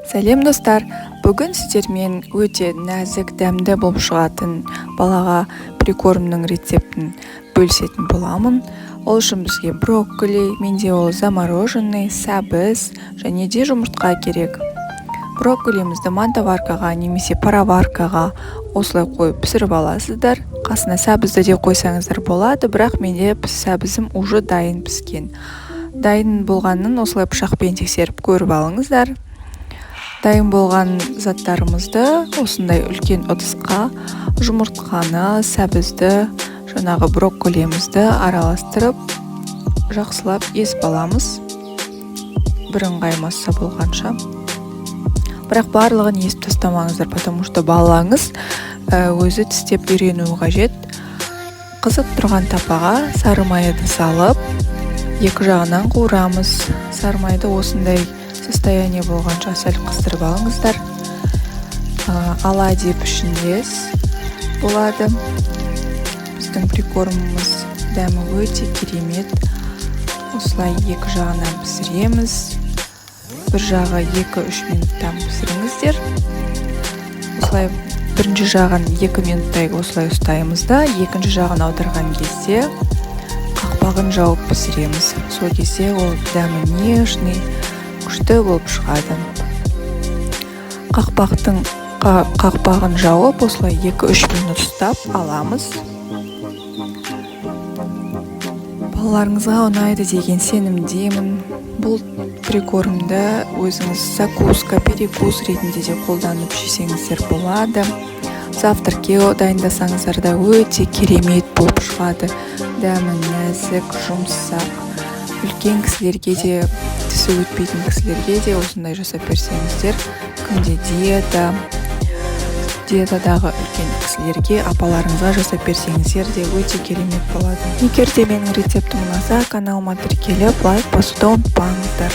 Сәлем достар, бүгін сіздермен өте нәзік дәмді болып шығатын балаға прикормның рецептін бөлісетін боламын. Ол үшін бізге брокколи, менде ол замороженный, сәбіз және де жұмыртқа керек. Брокколимізді мантаваркаға немесе пароваркаға осылай қойып пісіріп аласыздар. Қасына сәбізді де қойсаңыздар болады, бірақ менде сәбізім уже дайын піскен. Дайын болғанын осылай пышақпен тексеріп көріп алыңыздар. Дайын болған заттарымызды осындай үлкен ыдысқа жұмыртқаны, сәбізді, жаңағы брокколимізді араластырып, жақсылап езіп аламыз. Бірыңғай масса болғанша. Бірақ барлығын езіп тастамаңыздар, потому что балаңыз өзі тістеп үйренуі қажет. Қызып тұрған тапаға сары майды салып, екі жағынан қуырамыз. Сары майды осындай состояние болғанша сәл қыздырып алыңыздар. Оладьи пішіндес болады. Біздің прикормымыз дәмі өте керемет. Осылай екі жағынан пісіреміз. Бір жағы 2-3 минуттан пісіріңіздер. Осылай бірінші жағын 2 минуттай осылай ұстаймыз да, екінші жағын аударған кезде қақпағын жауып пісіреміз. Сол кезде ол дәмі нежный, күшті болып шығады. Қақпағын жауып осылай 2-3 минут ұстап аламыз. Балаларыңызға ұнайды деген сенімдемін. Бұл прикормды өзіңіз закуска, перекус ретінде де қолданып жесеңіздер болады. Завтракке дайындасаңыздар да өте керемет болып шығады. Дәмі нәзік, жұмсақ. Үлкен кісілерге де, тісі өтпейтін кісілерге де осындай жасап берсеңіздер, кімде диетадағы үлкен кісілерге, апаларыңызға жасап берсеңіздер де өте керемет болады. Егер де менің рецептім ұнаса, каналыма тіркеліп, лайк басуды ұмытпаңыздар.